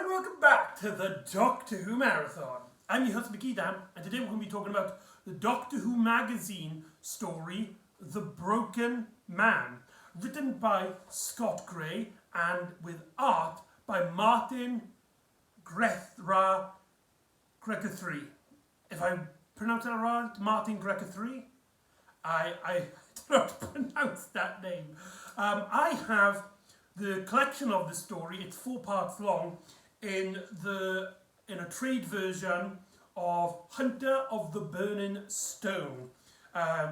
And welcome back to the Doctor Who Marathon. I'm your host McEdam, and today we're going to be talking about the Doctor Who magazine story, The Broken Man, written by Scott Gray and with art by Martin Gregory. If I pronounce that right, Martin Gregory. I don't know how to pronounce that name. I have the collection of the story. It's 4 parts long in a trade version of Hunter of the Burning Stone,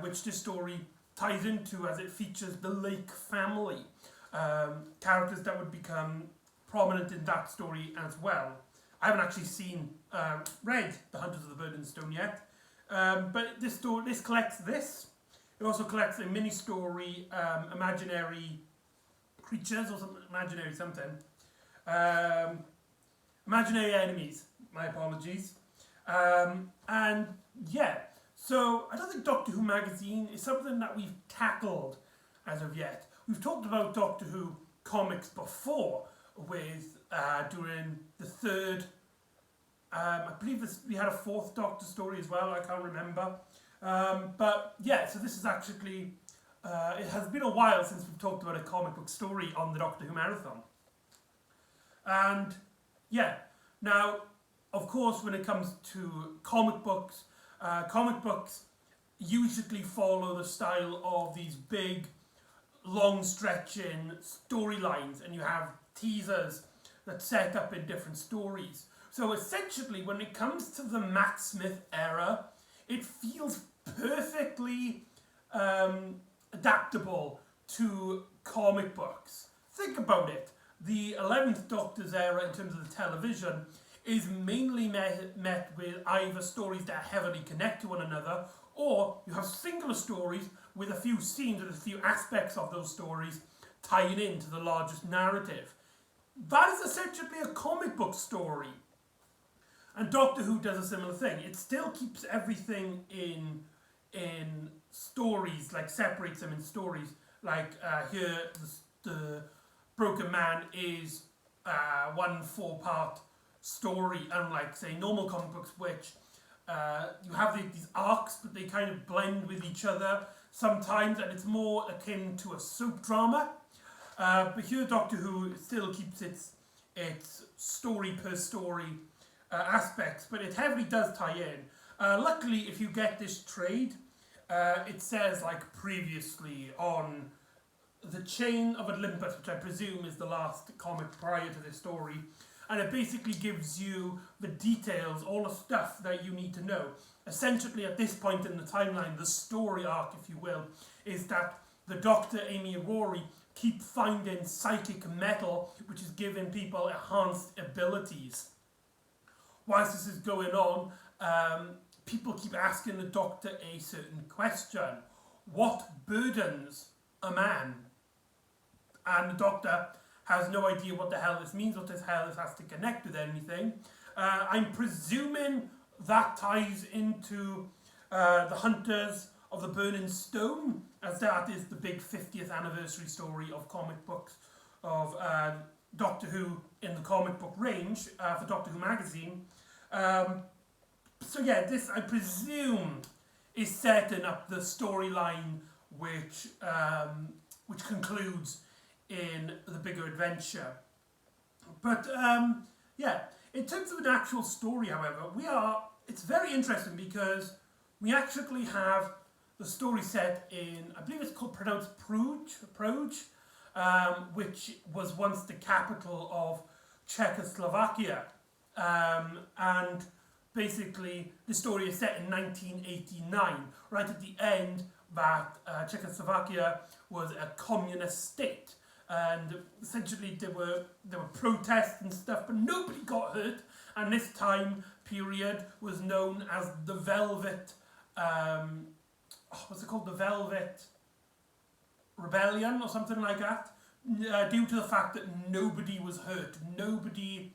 which this story ties into as it features the Lake family, characters that would become prominent in that story as well. I haven't actually read The Hunters of the Burning Stone yet, but this collects this. It also collects a mini story, Imaginary Creatures or something, Imaginary something. Imaginary Enemies, my apologies. And yeah, so I don't think Doctor Who magazine is something that we've tackled as of yet. We've talked about Doctor Who comics before with during the third, I believe we had a 4th Doctor story as well, I can't remember. But yeah, so this is actually, it has been a while since we've talked about a comic book story on the Doctor Who Marathon. And yeah, now, of course, when it comes to comic books usually follow the style of these big, long-stretching storylines, and you have teasers that set up in different stories. So essentially, when it comes to the Matt Smith era, it feels perfectly adaptable to comic books. Think about it. The 11th Doctor's era in terms of the television is mainly met with either stories that heavily connect to one another, or you have singular stories with a few scenes, with a few aspects of those stories tying into the largest narrative. That is essentially a comic book story. And Doctor Who does a similar thing. It still keeps everything in stories, like separates them in stories. Like here, the Broken Man is one 4-part story, unlike, say, normal comic books, which you have these arcs, but they kind of blend with each other sometimes, and it's more akin to a soap drama. But here, Doctor Who still keeps its story per story aspects, but it heavily does tie in. Luckily, if you get this trade, it says, like previously on the Chain of Olympus, which I presume is the last comic prior to this story, and it basically gives you the details, all the stuff that you need to know. Essentially, at this point in the timeline, the story arc, if you will, is that the Doctor, Amy and Rory keep finding psychic metal, which is giving people enhanced abilities. Whilst this is going on, people keep asking the Doctor a certain question. What burdens a man? And the Doctor has no idea what the hell this means, what the hell this has to connect with anything. I'm presuming that ties into the Hunters of the Burning Stone, as that is the big 50th anniversary story of comic books, of Doctor Who in the comic book range for Doctor Who magazine. So yeah, this, I presume, is setting up the storyline which concludes in the bigger adventure. But yeah, in terms of an actual story, however, it's very interesting because we actually have the story set in, I believe it's pronounced Bruges, which was once the capital of Czechoslovakia. And basically, the story is set in 1989, right at the end that Czechoslovakia was a communist state. And essentially there were protests and stuff, but nobody got hurt. And this time period was known as the Velvet, what's it called? The Velvet Rebellion or something like that, due to the fact that nobody was hurt. Nobody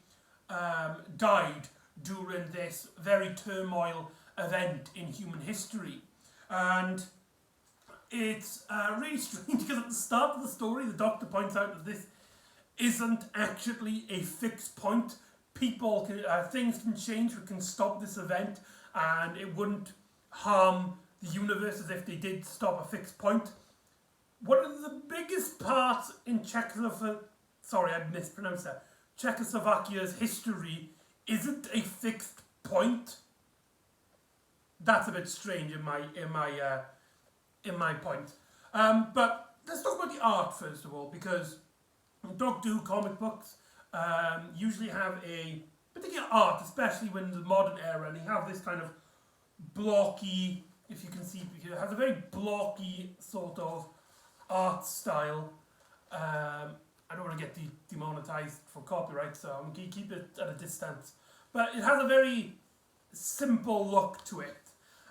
died during this very turmoil event in human history. And it's really strange because at the start of the story, the Doctor points out that this isn't actually a fixed point people, things can change, we can stop this event, and it wouldn't harm the universe as if they did stop a fixed point. One of the biggest parts in Czechoslovakia's history isn't a fixed point. That's a bit strange in my point. But let's talk about the art first of all, because Doctor Who comic books usually have a particular art, especially when the modern era, and they have this kind of blocky, if you can see here, it has a very blocky sort of art style. I don't want to get demonetized for copyright, so I'm going to keep it at a distance. But it has a very simple look to it.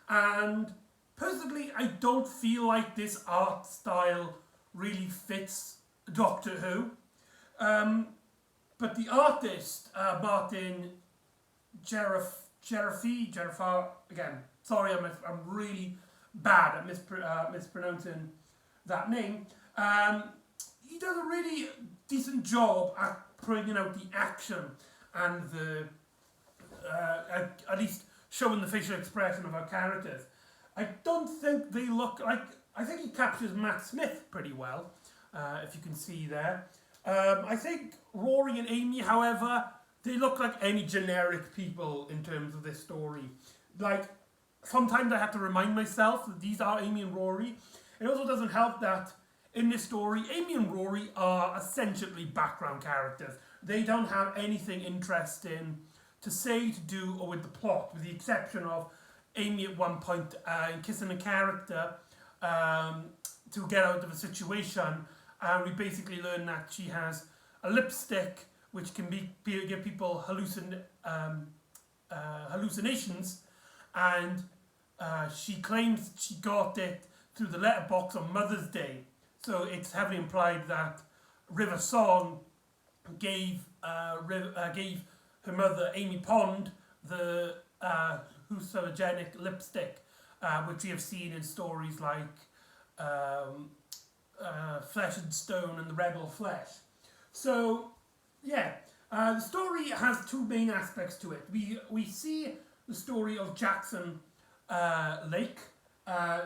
And personally, I don't feel like this art style really fits Doctor Who. But the artist, Martin Geraffi, again, sorry, I'm really bad at mispronouncing that name. He does a really decent job at bringing out the action and the, at least showing the facial expression of our characters. I don't think they look like, I think he captures Matt Smith pretty well, if you can see there. I think Rory and Amy, however, they look like any generic people in terms of this story. Like, sometimes I have to remind myself that these are Amy and Rory. It also doesn't help that in this story, Amy and Rory are essentially background characters. They don't have anything interesting to say, to do, or with the plot, with the exception of Amy at one point kissing a character to get out of a situation. And we basically learn that she has a lipstick which can give people hallucinations, and she claims she got it through the letterbox on Mother's Day. So it's heavily implied that River Song gave her mother, Amy Pond, the hallucinogenic lipstick, which we have seen in stories like Flesh and Stone and the Rebel Flesh. So, yeah, the story has two main aspects to it. We see the story of Jackson Lake,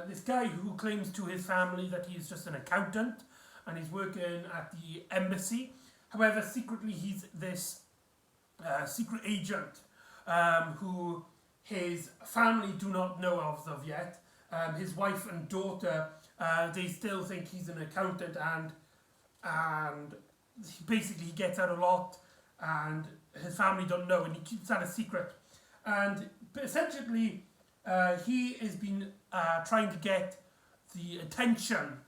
this guy who claims to his family that he's just an accountant and he's working at the embassy. However, secretly he's this secret agent who his family do not know of yet. His wife and daughter, they still think he's an accountant, and basically he gets out a lot, and his family don't know, and he keeps that a secret. And essentially, he has been trying to get the attention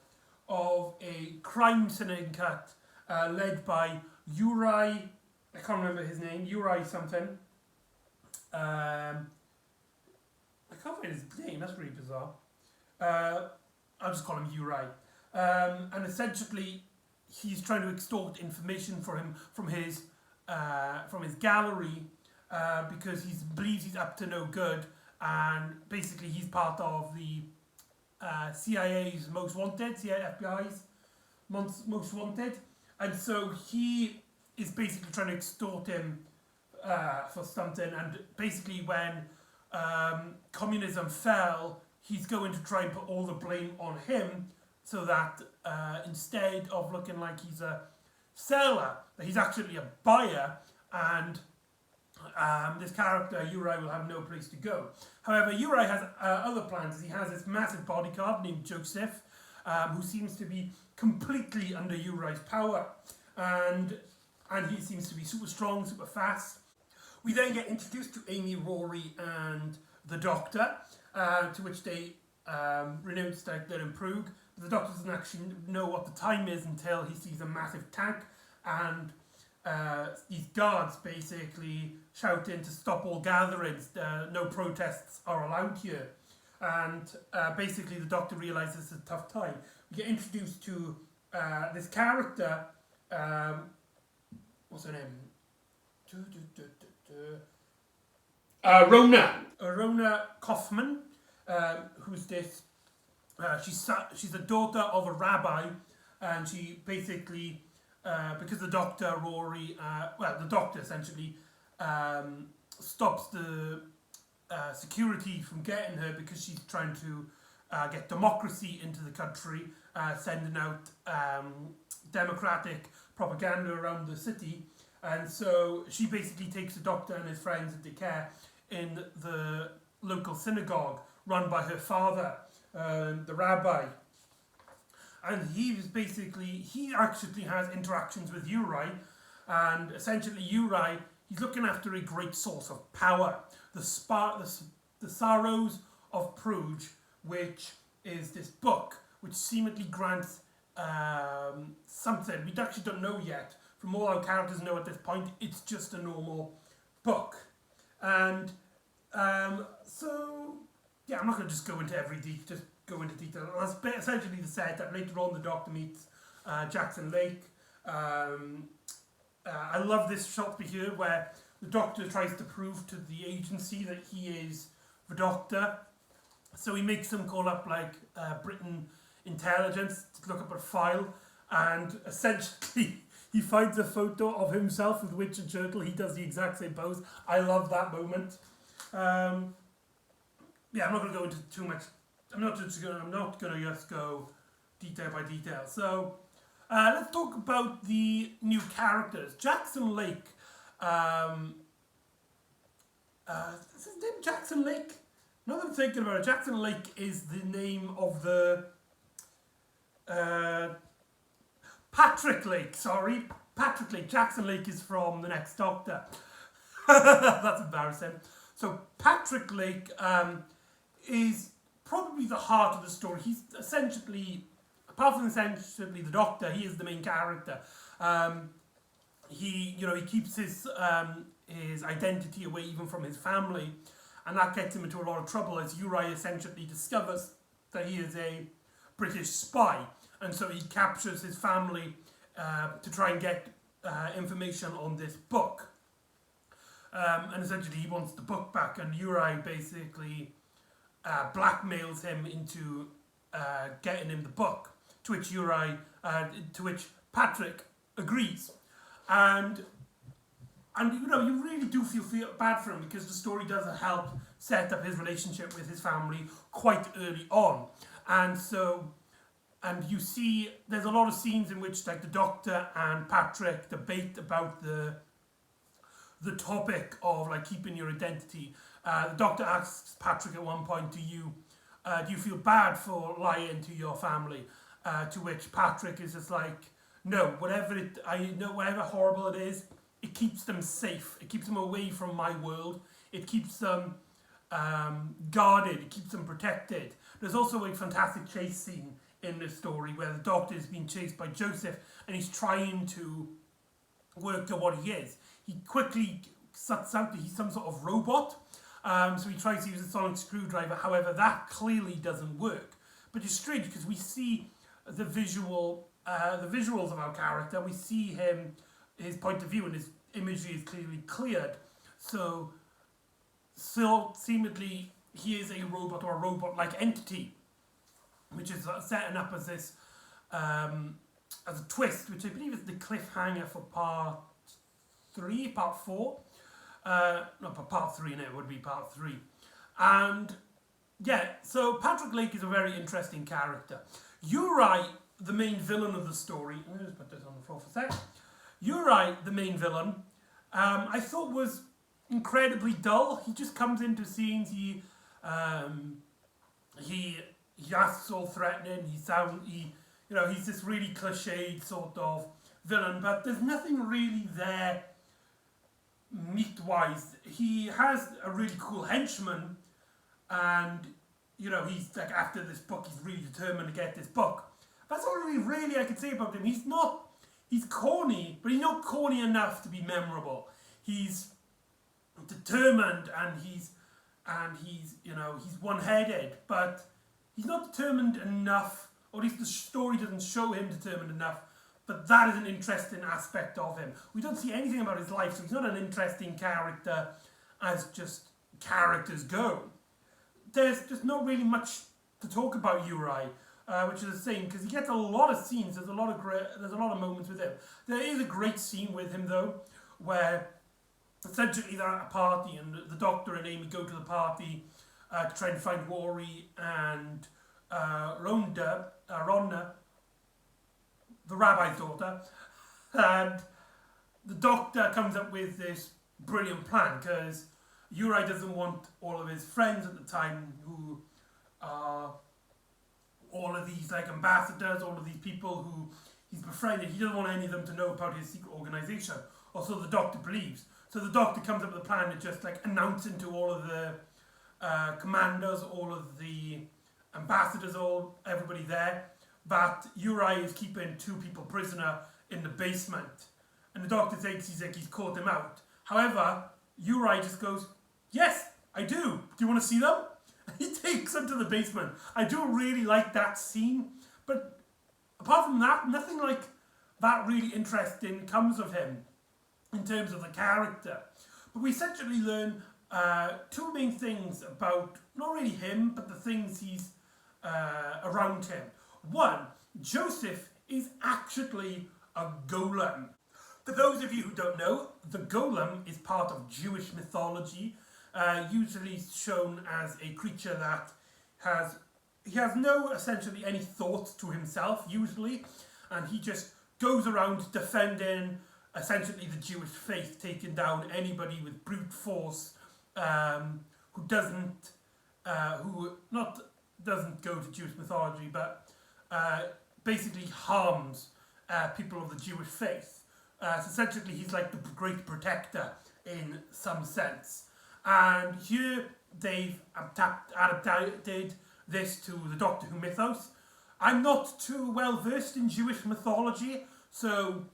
of a crime syndicate led by Uri, I can't remember his name, Uri something. I can't find his name, that's really bizarre. I'll just call him Uri. And essentially, he's trying to extort information from his gallery because he believes he's up to no good, and basically he's part of the CIA's Most Wanted, FBI's Most Wanted, and so he is basically trying to extort him for something. And basically, when communism fell, he's going to try and put all the blame on him, so that instead of looking like he's a seller, that he's actually a buyer, and this character, Uri, will have no place to go. However, Uri has other plans. He has this massive bodyguard named Joseph, who seems to be completely under Uri's power, and he seems to be super strong, super fast. We then get introduced to Amy, Rory, and the Doctor, to which they renounce their improve. The Doctor doesn't actually know what the time is until he sees a massive tank, and these guards basically shouting to stop all gatherings, no protests are allowed here. And basically the Doctor realises it's a tough time. We get introduced to this character, what's her name? Rona Kaufman, who's this, she's a daughter of a rabbi, and she basically, because the Doctor, Rory, the Doctor essentially stops the security from getting her because she's trying to get democracy into the country, sending out democratic propaganda around the city. And so she basically takes the doctor and his friends into care in the local synagogue run by her father, the rabbi. And he actually has interactions with Uri, and essentially Uri, he's looking after a great source of power, the Sorrows of Pruge, which is this book which seemingly grants something we actually don't know yet. From all our characters know at this point, it's just a normal book. And so, yeah, I'm not going to just go into detail. That's essentially the setup. Later on, the Doctor meets Jackson Lake. I love this shot here where the Doctor tries to prove to the agency that he is the Doctor. So he makes them call up Britain intelligence to look up a file, and essentially he finds a photo of himself with Winston Churchill. He does the exact same pose. I love that moment. I'm not going to go into too much. I'm not going to just go detail by detail. So let's talk about the new characters. Jackson Lake. Is his name Jackson Lake? Now that I'm thinking about it, Jackson Lake is the name of the Patrick Lake. Sorry, Patrick Lake. Jackson Lake is from the next Doctor. That's embarrassing. So Patrick Lake is probably the heart of the story. He's essentially, apart from essentially the Doctor, he is the main character. He keeps his identity away even from his family, and that gets him into a lot of trouble as Uri essentially discovers that he is a British spy, and so he captures his family to try and get information on this book. And essentially he wants the book back, and Uri basically blackmails him into getting him the book, to which Patrick agrees. And you really do feel bad for him, because the story does help set up his relationship with his family quite early on. And you see there's a lot of scenes in which the Doctor and Patrick debate about the topic of keeping your identity. The Doctor asks Patrick at one point, do you feel bad for lying to your family? To which Patrick is just no, whatever horrible it is, it keeps them safe. It keeps them away from my world. It keeps them guarded. It keeps them protected. There's also a fantastic chase scene in this story where the Doctor is being chased by Joseph, and he's trying to work out what he is. He quickly suts out that he's some sort of robot. So he tries to use a sonic screwdriver. However, that clearly doesn't work. But it's strange because we see the visuals of our character. We see his point of view, and his imagery is clearly cleared. So seemingly he is a robot or a robot-like entity, which is setting up as this as a twist, which I believe is the cliffhanger for part 4. Part 3, no, it would be part 3. And yeah, so Patrick Lake is a very interesting character. Uri, the main villain of the story, let me just put this on the floor for a sec. Uri, the main villain, I thought was incredibly dull. He just comes into scenes, he asks all threatening, he's this really cliched sort of villain, but there's nothing really there meat-wise. He has a really cool henchman, and he's after this book, he's really determined to get this book. That's all really I can say about him. He's corny, but he's not corny enough to be memorable. He's determined, and he's one-headed, but he's not determined enough, or at least the story doesn't show him determined enough. But that is an interesting aspect of him. We don't see anything about his life, so he's not an interesting character as just characters go. There's just not really much to talk about Uri, which is a shame, because he gets a lot of scenes. There's a lot of moments with him. There is a great scene with him though, where essentially they're at a party, and the Doctor and Amy go to the party to try and find Rory and Rhonda, the rabbi's daughter, and the Doctor comes up with this brilliant plan because Uri doesn't want all of his friends at the time, who are all of these like ambassadors, all of these people who he's befriended. He doesn't want any of them to know about his secret organisation, or so the Doctor believes. So the Doctor comes up with a plan to just like announcing to all of the commanders, all of the ambassadors, everybody there, that Uri is keeping 2 people prisoner in the basement. And the Doctor thinks he's caught them out. However, Uri just goes, "Yes, I do. Do you want to see them?" And he takes them to the basement. I do really like that scene, but apart from that, nothing like that really interesting comes of him in terms of the character. But we essentially learn 2 main things about, not really him, but the things he's around him. One, Joseph is actually a golem. For those of you who don't know, the golem is part of Jewish mythology, usually shown as a creature that he has no essentially any thought to himself usually, and he just goes around defending essentially the Jewish faith, taking down anybody with brute force who doesn't go to Jewish mythology, but basically harms people of the Jewish faith. So essentially he's like the great protector in some sense. And here they've adapted this to the Doctor Who mythos. I'm not too well versed in Jewish mythology, so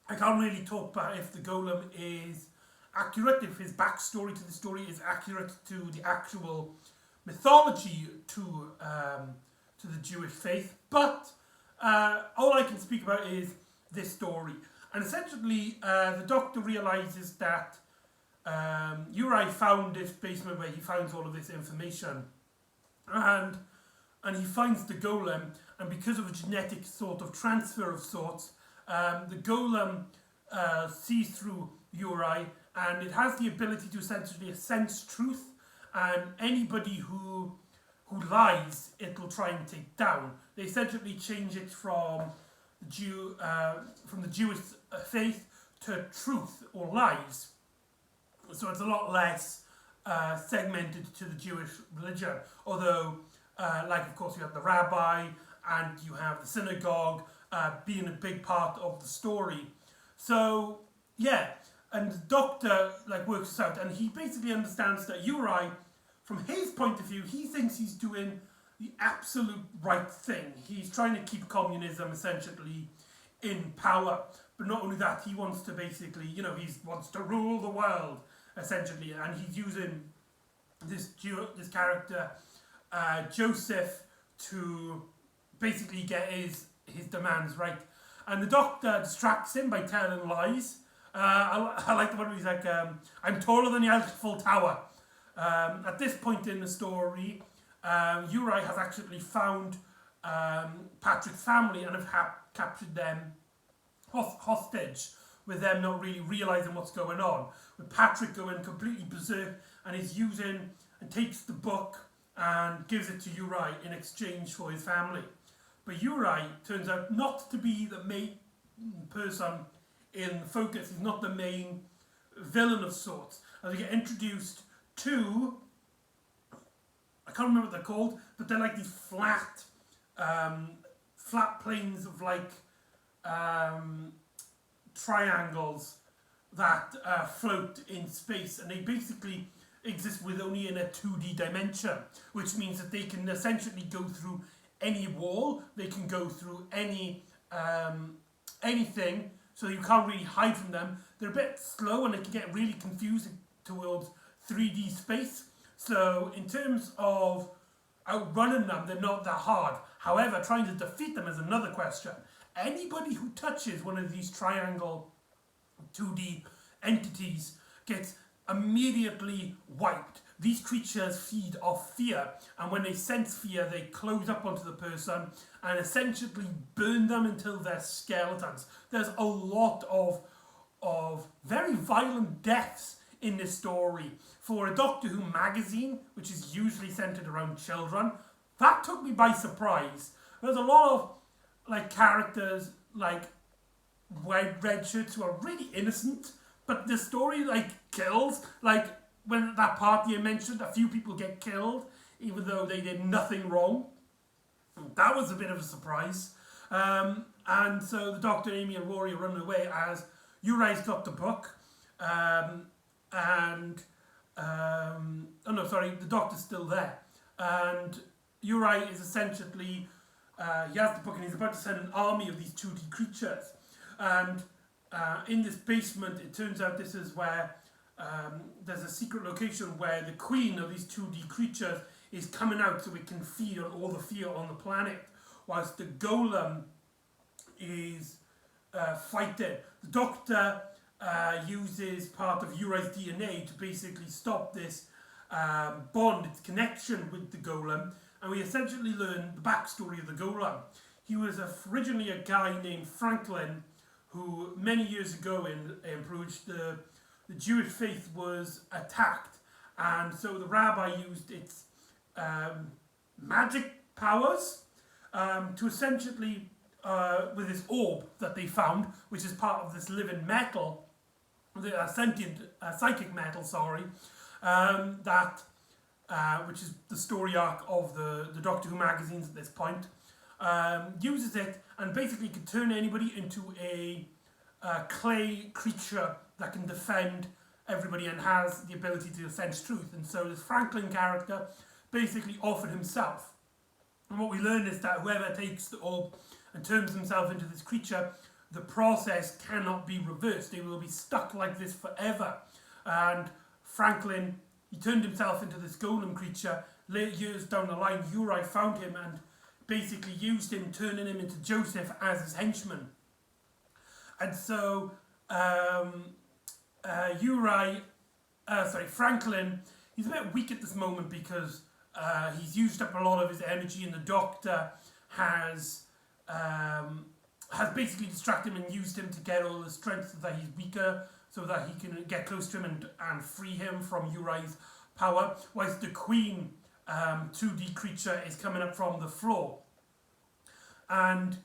I can't really talk about if the golem is accurate, if his backstory to the story is accurate to the actual mythology to the Jewish faith. But all I can speak about is this story. And essentially, the Doctor realises that Uri found this basement where he finds all of this information, and he finds the golem, and because of a genetic sort of transfer of sorts, the golem sees through Uri, and it has the ability to essentially sense truth, and anybody who lies, it'll try and take down. They essentially change it from the Jewish faith to truth or lies. So it's a lot less segmented to the Jewish religion. Although, of course, you have the rabbi and you have the synagogue being a big part of the story. So, yeah, and the Doctor works this out, and he basically understands that Uri, from his point of view, he thinks he's doing the absolute right thing. He's trying to keep communism essentially in power. But not only that, he wants to basically, he wants to rule the world, essentially. And he's using this character, Joseph, to basically get his demands right. And the Doctor distracts him by telling lies. I like the one where he's like, "I'm taller than the Eiffel Tower." At this point in the story, Uri has actually found Patrick's family and have captured them hostage, with them not really realising what's going on. With Patrick going completely berserk, and he's using and takes the book and gives it to Uri in exchange for his family. But Uri turns out not to be the main person in focus. He's not the main villain of sorts. As we get introduced to, I can't remember what they're called, but they're like these flat planes of triangles that float in space, and they basically exist with only in a 2D dimension, which means that they can essentially go through any wall, they can go through anything, so you can't really hide from them. They're a bit slow and they can get really confusing towards 3D space. So in terms of outrunning them, they're not that hard. However, trying to defeat them is another question. Anybody who touches one of these triangle 2D entities gets immediately wiped. These creatures feed off fear, and when they sense fear, they close up onto the person and essentially burn them until they're skeletons. There's a lot of of very violent deaths in this story. For a Doctor Who magazine, which is usually centered around children, that took me by surprise. There's a lot of like characters like white red shirts who are really innocent, but the story like kills. Like when that party I mentioned, a few people get killed, even though they did nothing wrong. That was a bit of a surprise. And so the Doctor, Amy and Rory are running away as Uri's got the book. The Doctor's still there. And Uri is essentially, he has the book and he's about to send an army of these 2D creatures. And in this basement, it turns out this is where there's a secret location where the queen of these 2D creatures is coming out so it can feed on all the fear on the planet, whilst the golem is fighting. The Doctor uses part of Uri's DNA to basically stop this bond, its connection with the golem, and we essentially learn the backstory of the golem. He was originally a guy named Franklin who many years ago in Bruges, the Jewish faith was attacked, and so the rabbi used its magic powers to essentially, with this orb that they found, which is part of this living metal, the psychic metal, which is the story arc of the Doctor Who magazines at this point, uses it and basically can turn anybody into a clay creature that can defend everybody and has the ability to sense truth. And so this Franklin character basically offered himself. And what we learn is that whoever takes the orb and turns himself into this creature, the process cannot be reversed. They will be stuck like this forever. And Franklin, he turned himself into this golem creature. Later years down the line, Uri found him and basically used him, turning him into Joseph as his henchman. And so Franklin, he's a bit weak at this moment because he's used up a lot of his energy, and the Doctor has basically distracted him and used him to get all the strength so that he's weaker, so that he can get close to him and free him from Uri's power, whilst the Queen 2D creature is coming up from the floor. And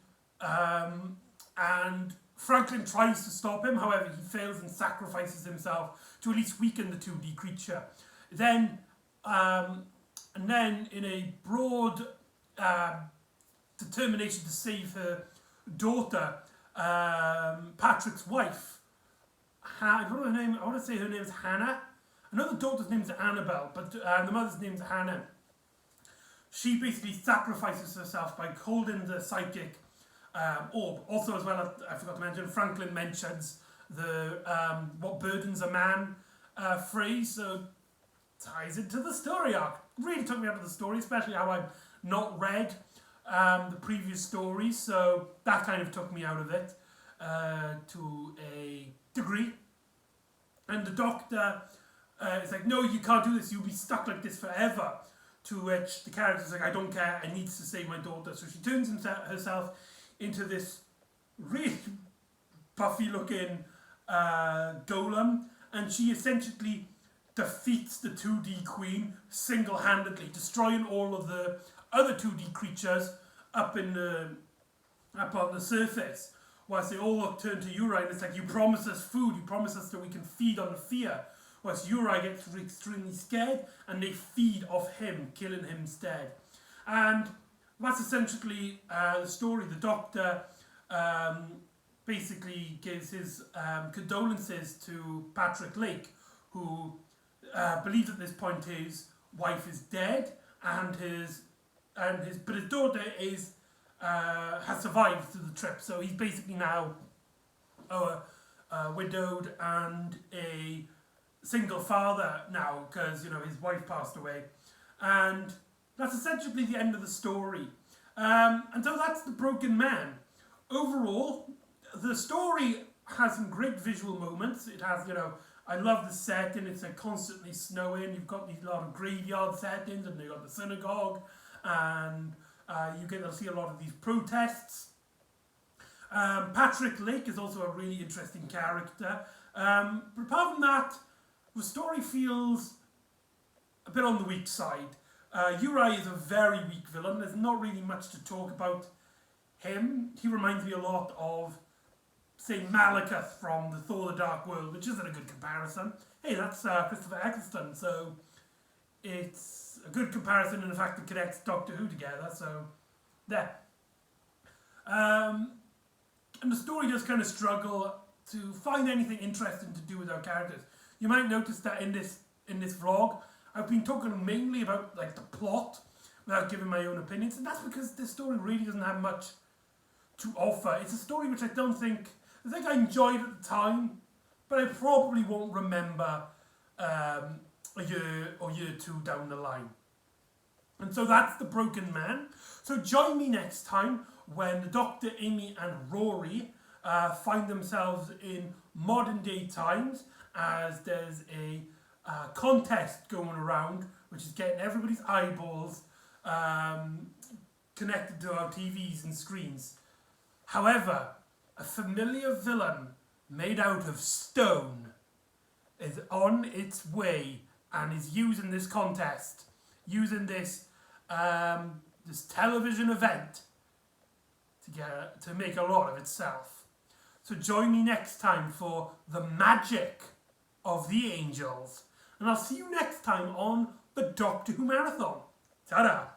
Franklin tries to stop him, however he fails and sacrifices himself to at least weaken the 2D creature. Then in a broad determination to save her daughter, Patrick's wife, I don't know her name, I want to say her name is Hannah. I know the daughter's name is Annabelle, but the mother's name is Hannah. She basically sacrifices herself by holding the psychic orb. Also, as well, I forgot to mention, Franklin mentions the what burdens a man phrase, so ties into the story arc. Really took me out of the story, especially how I've not read the previous stories, so that kind of took me out of it to a degree. And the Doctor is like, no, you can't do this, you'll be stuck like this forever. To which the character's like, I don't care, I need to save my daughter. So she turns herself into this really puffy looking golem, and she essentially defeats the 2D Queen single-handedly, destroying all of the other 2D creatures up on the surface. Whilst they all turn to Uri and it's like, you promised us food, you promised us that we can feed on the fear. Whilst Uri gets extremely scared and they feed off him, killing him instead. And that's essentially the story. The Doctor basically gives his condolences to Patrick Lake, who believes at this point his wife is dead but his daughter has survived through the trip. So he's basically now widowed and a single father now, because his wife passed away, and that's essentially the end of the story. And so that's The Broken Man. Overall, the story has some great visual moments. It has, I love the setting. It's like constantly snowing. You've got these lot of graveyard settings, and you've got the synagogue, and you get to see a lot of these protests. Patrick Lake is also a really interesting character. But apart from that, the story feels a bit on the weak side. Uri is a very weak villain. There's not really much to talk about him. He reminds me a lot of, say, Malekith from the Thor: The Dark World, which isn't a good comparison. Hey, that's Christopher Eccleston, so it's a good comparison in the fact that it connects Doctor Who together, so there. And the story does kind of struggle to find anything interesting to do with our characters. You might notice that in this vlog, I've been talking mainly about like the plot without giving my own opinions, and that's because this story really doesn't have much to offer. It's a story which I think I enjoyed at the time, but I probably won't remember a year or two down the line. And so that's The Broken Man. So join me next time when the Doctor, Amy and Rory find themselves in modern day times, as there's a contest going around which is getting everybody's eyeballs connected to our TVs and screens. However, a familiar villain made out of stone is on its way and is using this contest, using this this television event to make a lot of itself. So join me next time for the magic of the angels, and I'll see you next time on the Doctor Who Marathon. Ta-da!